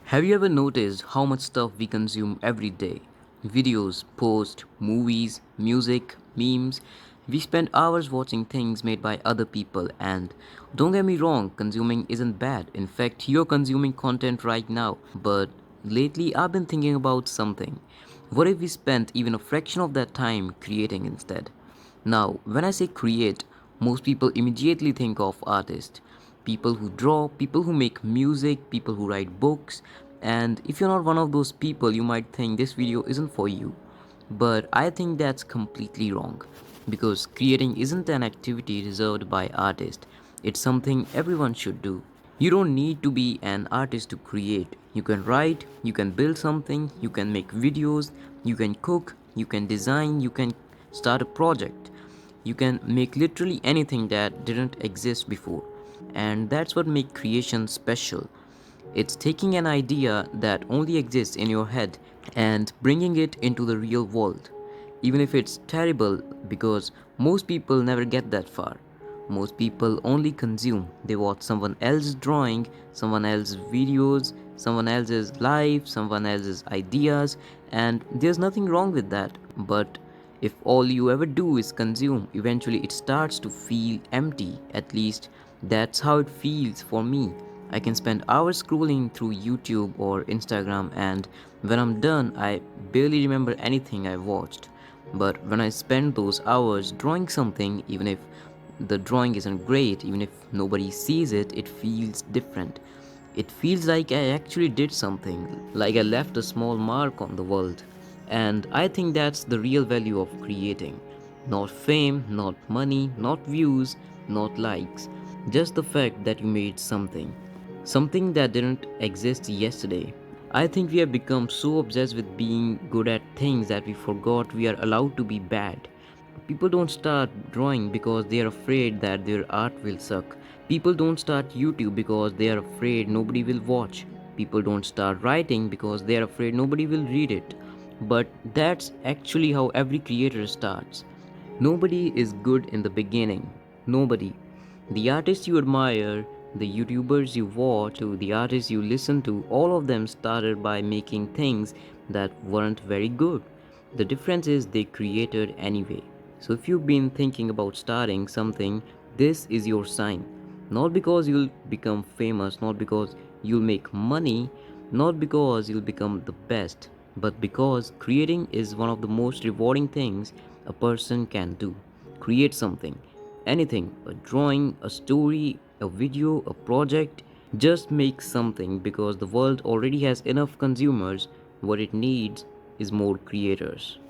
Have you ever noticed how much stuff we consume every day? Videos, posts, movies, music, memes. We spend hours watching things made by other people, and don't get me wrong, consuming isn't bad. In fact, you're consuming content right now. But lately, I've been thinking about something. What if we spent even a fraction of that time creating instead? Now, when I say create, most people immediately think of artists. People who draw, people who make music, people who write books. And if you're not one of those people, you might think this video isn't for you. But I think that's completely wrong. Because creating isn't an activity reserved by artists, it's something everyone should do. You don't need to be an artist to create. You can write, you can build something, you can make videos, you can cook, you can design, you can start a project. You can make literally anything that didn't exist before. And that's what makes creation special. It's taking an idea that only exists in your head and bringing it into the real world. Even if it's terrible, because most people never get that far. Most people only consume. They watch someone else's drawing, someone else's videos, someone else's life, someone else's ideas, and there's nothing wrong with that. But if all you ever do is consume, eventually it starts to feel empty. At least that's how it feels for me. I can spend hours scrolling through YouTube or Instagram, and when I'm done, I barely remember anything I watched. But when I spend those hours drawing something, even if the drawing isn't great, even if nobody sees it, it feels different. It feels like I actually did something, like I left a small mark on the world. And I think that's the real value of creating. Not fame, not money, not views, not likes. Just the fact that you made something. Something that didn't exist yesterday. I think we have become so obsessed with being good at things that we forgot we are allowed to be bad. People don't start drawing because they are afraid that their art will suck. People don't start YouTube because they are afraid nobody will watch. People don't start writing because they are afraid nobody will read it. But that's actually how every creator starts. Nobody is good in the beginning. Nobody. The artists you admire, the YouTubers you watch, to the artists you listen to, all of them started by making things that weren't very good. The difference is they created anyway. So if you've been thinking about starting something, this is your sign. Not because you'll become famous, not because you'll make money, not because you'll become the best, but because creating is one of the most rewarding things a person can do. Create something, anything, a drawing, a story, a video, a project. Just make something because the world already has enough consumers. What it needs is more creators.